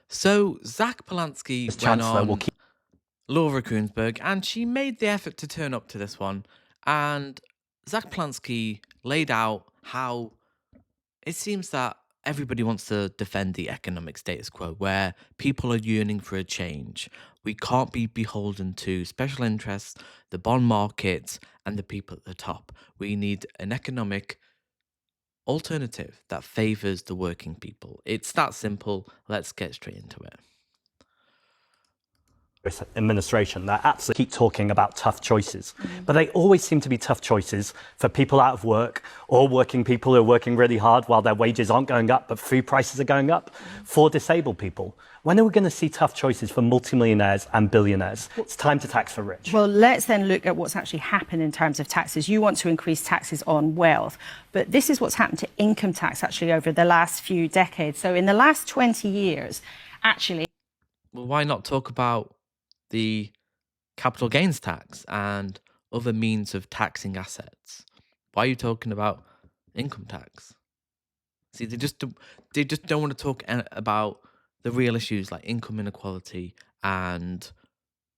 So Zack Polanski As went Chancellor will on keep Laura Kuenssberg, and she made the effort to turn up to this one. And Zack Polanski laid out how it seems that everybody wants to defend the economic status quo, where people are yearning for a change. We can't be beholden to special interests, the bond markets, and the people at the top. We need an economic alternative that favors the working people. It's that simple. Let's get straight into it. this administration that absolutely keep talking about tough choices, but they always seem to be tough choices for people out of work or working people who are working really hard while their wages aren't going up, but food prices are going up, for disabled people. When are we going to see tough choices for multimillionaires and billionaires? It's time to tax the rich. Well, let's then look at what's actually happened in terms of taxes. You want to increase taxes on wealth, but this is what's happened to income tax actually over the last few decades. So in the last 20 years, actually... Well, why not talk about the capital gains tax and other means of taxing assets? Why are you talking about income tax? See, they just don't want to talk about the real issues like income inequality and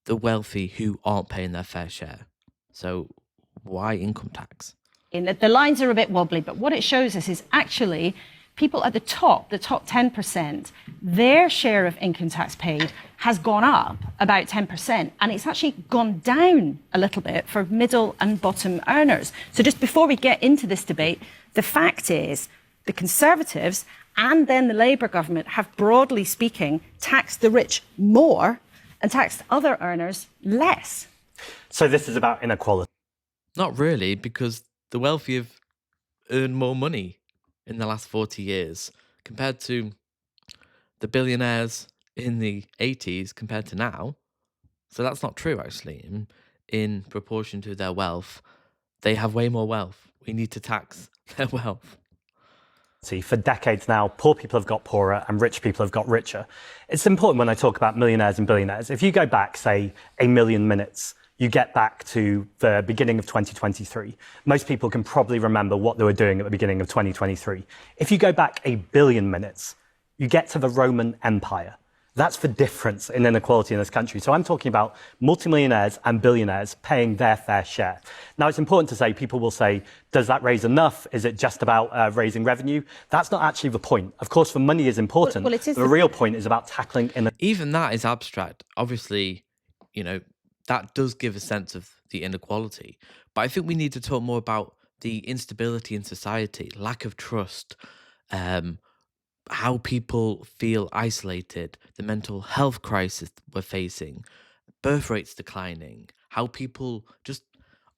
the wealthy who aren't paying their fair share. So why income tax? The lines are a bit wobbly, but what it shows us is actually people at the top 10%, their share of income tax paid has gone up about 10%, and it's actually gone down a little bit for middle and bottom earners. So just before we get into this debate, the fact is the Conservatives and then the Labour government have, broadly speaking, taxed the rich more and taxed other earners less. So this is about inequality. Not really, because the wealthy have earned more money in the last 40 years compared to the billionaires in the 80s compared to now. So that's not true, actually. In proportion to their wealth, they have way more wealth. We need to tax their wealth. See, for decades now, poor people have got poorer and rich people have got richer. It's important when I talk about millionaires and billionaires. If you go back, say, a million minutes, you get back to the beginning of 2023. Most people can probably remember what they were doing at the beginning of 2023. If you go back a billion minutes, you get to the Roman Empire. That's the difference in inequality in this country. So I'm talking about multimillionaires and billionaires paying their fair share. Now, it's important to say, people will say, does that raise enough? Is it just about raising revenue? That's not actually the point. Of course, the money is important. Well, the real point is about tackling inequality. Even that is abstract. Obviously, that does give a sense of the inequality. But I think we need to talk more about the instability in society, lack of trust, how people feel isolated, the mental health crisis we're facing, birth rates declining, how people just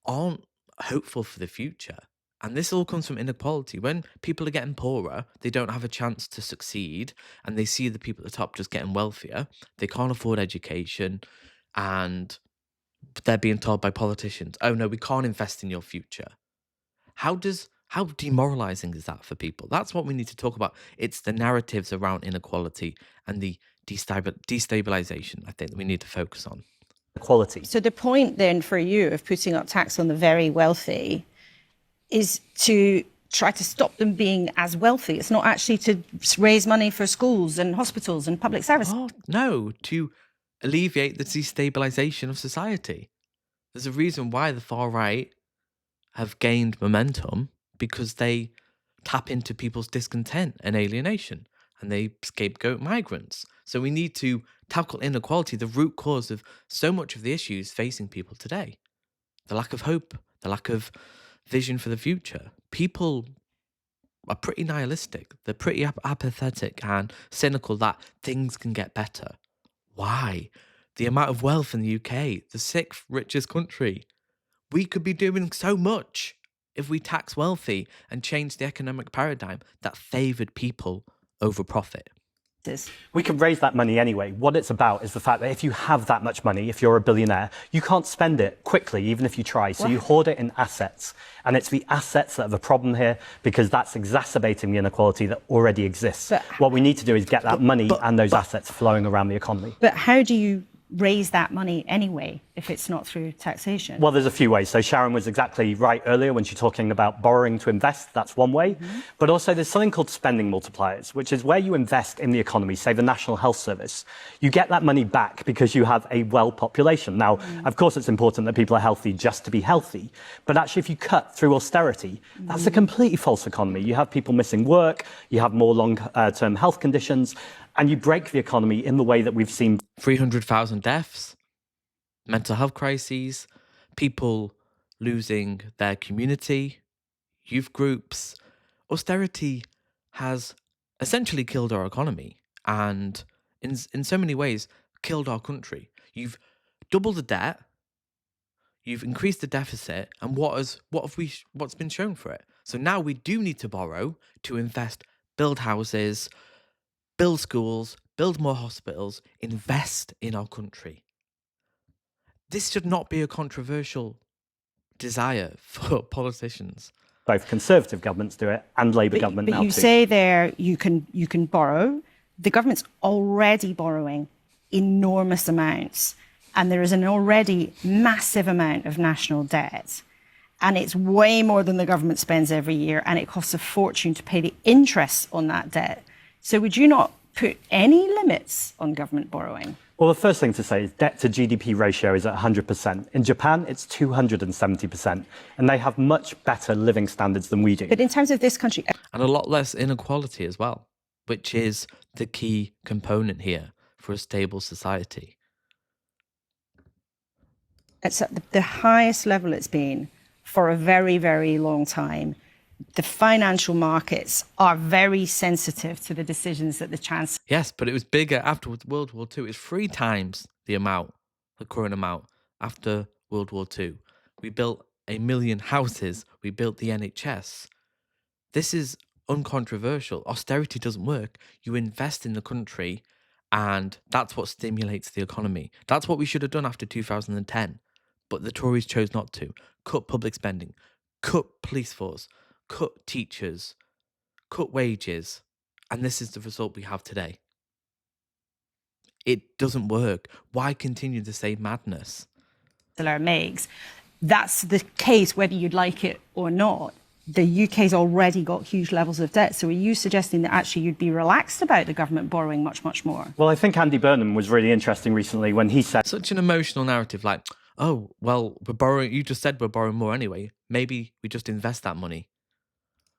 aren't hopeful for the future. And this all comes from inequality. When people are getting poorer, they don't have a chance to succeed, and they see the people at the top just getting wealthier. They can't afford education, and they're being told by politicians, oh no, we can't invest in your future. How demoralizing is that for people? That's what we need to talk about. It's the narratives around inequality and the destabilization, I think, that we need to focus on. Equality. So the point then for you of putting up tax on the very wealthy is to try to stop them being as wealthy. It's not actually to raise money for schools and hospitals and public services. Oh, no, to alleviate the destabilization of society. There's a reason why the far right have gained momentum, because they tap into people's discontent and alienation, and they scapegoat migrants. So we need to tackle inequality, the root cause of so much of the issues facing people today. The lack of hope, the lack of vision for the future. People are pretty nihilistic. They're pretty apathetic and cynical that things can get better. Why? The amount of wealth in the UK, the sixth richest country. We could be doing so much if we tax wealthy and change the economic paradigm that favoured people over profit. We could raise that money anyway. What it's about is the fact that if you have that much money, if you're a billionaire, you can't spend it quickly, even if you try. So you hoard it in assets. And it's the assets that are the problem here, because that's exacerbating the inequality that already exists. What we need to do is get that money and those assets flowing around the economy. But how do you raise that money anyway if it's not through taxation? Well, there's a few ways. So Sharon was exactly right earlier when she's talking about borrowing to invest. That's one way. But also there's something called spending multipliers, which is where you invest in the economy, say the National Health Service. You get that money back because you have a well population. Now, of course, it's important that people are healthy just to be healthy. But actually, if you cut through austerity, that's a completely false economy. You have people missing work, you have more long-term health conditions, and you break the economy in the way that we've seen. 300,000 deaths, mental health crises, people losing their community, youth groups. Austerity has essentially killed our economy and in so many ways killed our country. You've doubled the debt, you've increased the deficit, and what's been shown for it? So now we do need to borrow to invest, build houses, build schools, build more hospitals, invest in our country. This should not be a controversial desire for politicians. Both Conservative governments do it and Labour government now too. But you say there you can borrow. The government's already borrowing enormous amounts, and there is an already massive amount of national debt. And it's way more than the government spends every year, and it costs a fortune to pay the interest on that debt. So would you not put any limits on government borrowing? Well, the first thing to say is debt to GDP ratio is at 100%. In Japan, it's 270%, and they have much better living standards than we do. But in terms of this country... And a lot less inequality as well, which is the key component here for a stable society. It's at the highest level it's been for a very, very long time. The financial markets are very sensitive to the decisions that the Chancellor... Yes, but it was bigger after World War II. It's 3 times the current amount after World War II. We built 1 million houses. We built the NHS. This is uncontroversial. Austerity doesn't work. You invest in the country, and that's what stimulates the economy. That's what we should have done after 2010. But the Tories chose not to. Cut public spending, cut police force, cut teachers, cut wages, and this is the result we have today. It doesn't work. Why continue the same madness? Makes. That's the case whether you'd like it or not. The UK's already got huge levels of debt. So are you suggesting that actually you'd be relaxed about the government borrowing much, much more? Well, I think Andy Burnham was really interesting recently when he said... Such an emotional narrative like, oh, well, we're borrowing, you just said we're borrowing more anyway. Maybe we just invest that money.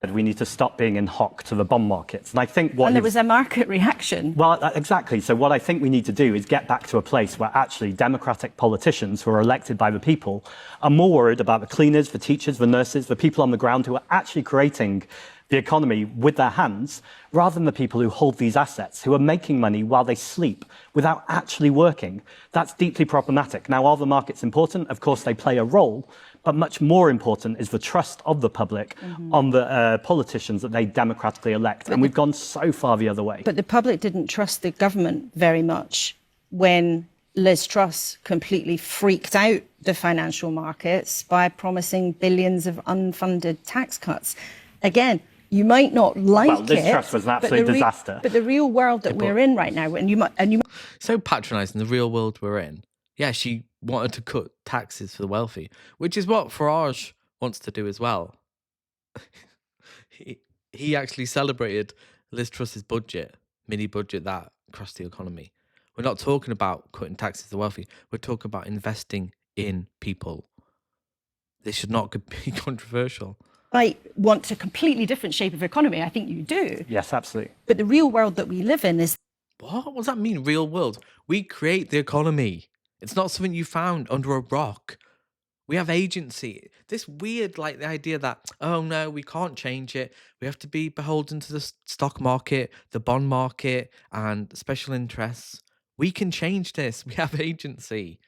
We need to stop being in hock to the bond markets. And I think what... And there was a market reaction. Well, exactly. So what I think we need to do is get back to a place where actually democratic politicians who are elected by the people are more worried about the cleaners, the teachers, the nurses, the people on the ground who are actually creating the economy with their hands, rather than the people who hold these assets, who are making money while they sleep without actually working. That's deeply problematic. Now, are the markets important? Of course, they play a role. But much more important is the trust of the public on the politicians that they democratically elect. And we've gone so far the other way. But the public didn't trust the government very much when Liz Truss completely freaked out the financial markets by promising billions of unfunded tax cuts. Again, you might not like it. Well, Liz Truss was an absolute disaster. But the real world that we're in right now, so patronising the real world we're in. Yeah, she wanted to cut taxes for the wealthy, which is what Farage wants to do as well. he actually celebrated Liz Truss's budget, mini budget that crashed the economy. We're not talking about cutting taxes for the wealthy. We're talking about investing in people. This should not be controversial. I want a completely different shape of economy. I think you do. Yes, absolutely. But the real world that we live in is... What does that mean, real world? We create the economy. It's not something you found under a rock. We have agency. This weird, like the idea that, oh no, we can't change it. We have to be beholden to the stock market, the bond market, and special interests. We can change this. We have agency.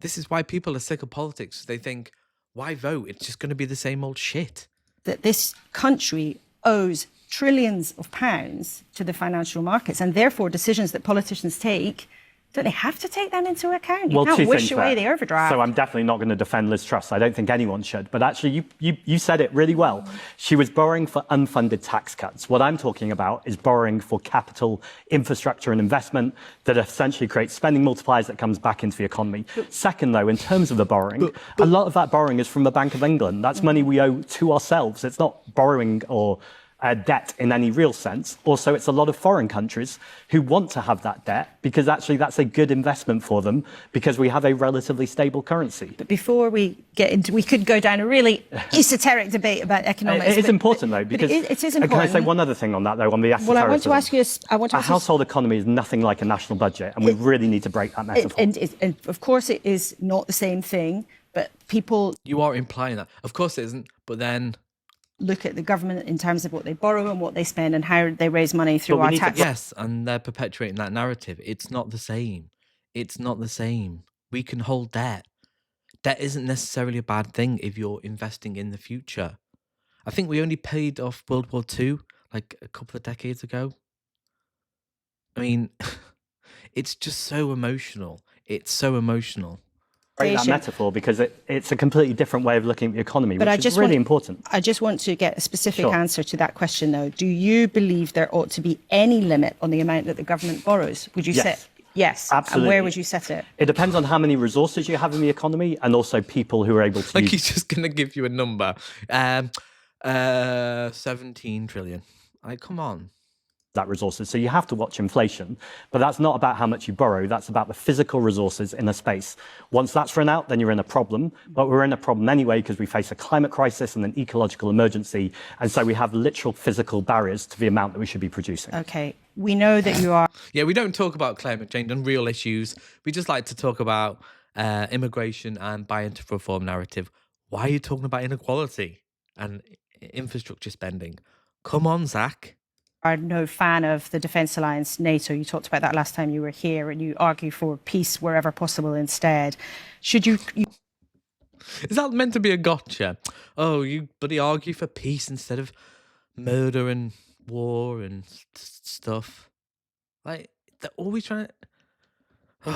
This is why people are sick of politics. They think, why vote? It's just going to be the same old shit. That this country owes trillions of pounds to the financial markets, and therefore decisions that politicians take Don't they have to take them into account? You Well, can't two wish things away there. the overdraft. So I'm definitely not going to defend Liz Truss. I don't think anyone should. But actually, you said it really well. She was borrowing for unfunded tax cuts. What I'm talking about is borrowing for capital, infrastructure and investment that essentially creates spending multipliers that comes back into the economy. Second, though, in terms of the borrowing, a lot of that borrowing is from the Bank of England. That's money we owe to ourselves. It's not borrowing or debt in any real sense. Also, it's a lot of foreign countries who want to have that debt because actually that's a good investment for them because we have a relatively stable currency. But before we get into, we could go down a really esoteric debate about economics. It is important, though, because it is important. Can I say one other thing on that, though, on the esotericism? Well, I want to ask you. A household economy is nothing like a national budget, and we really need to break that metaphor. And of course, it is not the same thing. But people You are implying that. Of course it isn't. But then, look at the government in terms of what they borrow and what they spend and how they raise money through But we our need to- tax. yes, and they're perpetuating that narrative. It's not the same. It's not the same. We can hold debt. Debt isn't necessarily a bad thing if you're investing in the future. I think we only paid off World War II like a couple of decades ago. I mean, it's just so emotional. It's so emotional. Break that metaphor because it's a completely different way of looking at the economy, But which is really important. I just want to get a specific Sure. answer to that question, though. Do you believe there ought to be any limit on the amount that the government borrows? Would you Yes. set? Yes. Absolutely. And where would you set it? It depends on how many resources you have in the economy and also people who are able to Like use. he's just gonna give you a number. 17 trillion. Like, come on. That resources. So you have to watch inflation, but that's not about how much you borrow. That's about the physical resources in a space. Once that's run out, then you're in a problem. But we're in a problem anyway because we face a climate crisis and an ecological emergency. And so we have literal physical barriers to the amount that we should be producing. Okay. We know that you are. Yeah, we don't talk about climate change and real issues. We just like to talk about immigration and buy into reform narrative. Why are you talking about inequality and infrastructure spending? Come on, Zach. Are no fan of the Defence Alliance, NATO. You talked about that last time you were here, and you argue for peace wherever possible instead. Should you Is that meant to be a gotcha? Oh, you bloody argue for peace instead of murder and war and stuff. Like, they're always trying to...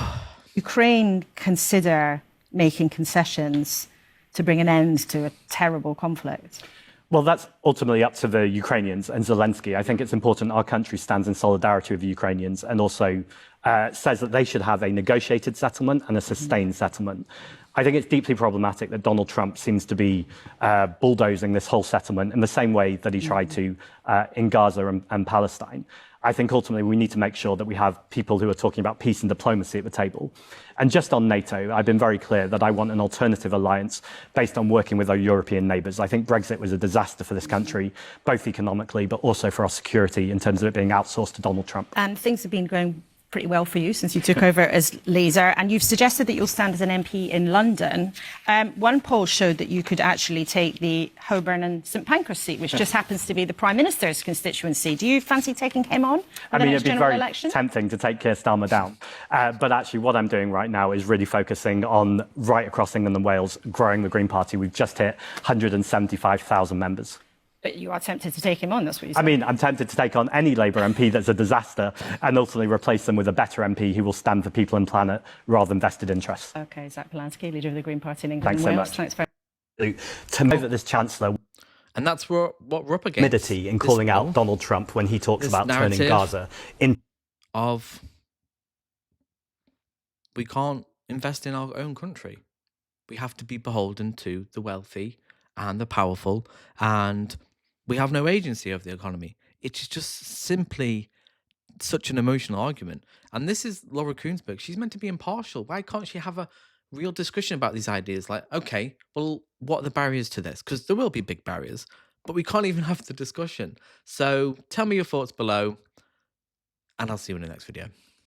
Ukraine consider making concessions to bring an end to a terrible conflict? Well, that's ultimately up to the Ukrainians and Zelensky. I think it's important our country stands in solidarity with the Ukrainians and also says that they should have a negotiated settlement and a sustained settlement. I think it's deeply problematic that Donald Trump seems to be bulldozing this whole settlement in the same way that he tried to in Gaza and Palestine. I think ultimately we need to make sure that we have people who are talking about peace and diplomacy at the table. And just on NATO, I've been very clear that I want an alternative alliance based on working with our European neighbours. I think Brexit was a disaster for this country, both economically, but also for our security in terms of it being outsourced to Donald Trump. And things have been going pretty well for you since you took over as leader, and you've suggested that you'll stand as an MP in London. One poll showed that you could actually take the Holborn and St Pancras seat, which just happens to be the Prime Minister's constituency. Do you fancy taking him on? I mean, it'd be very election? tempting to take Keir Starmer down. But actually, what I'm doing right now is really focusing on right across England and Wales, growing the Green Party. We've just hit 175,000 members. But you are tempted to take him on, that's what you said. I mean, I'm tempted to take on any Labour MP that's a disaster and ultimately replace them with a better MP who will stand for people and planet rather than vested interests. OK, Zack Polanski, leader of the Green Party in England Thanks and so Wales. much. Thanks very much. To know that this Chancellor And that's what we're up against. timidity in This calling out bill Donald Trump when he talks this about turning narrative Gaza into of we can't invest in our own country. We have to be beholden to the wealthy and the powerful, and we have no agency over the economy. It's just simply such an emotional argument. And this is Laura Kuenssberg. She's meant to be impartial. Why can't she have a real discussion about these ideas? Like, okay, well, what are the barriers to this? Because there will be big barriers, but we can't even have the discussion. So tell me your thoughts below, and I'll see you in the next video.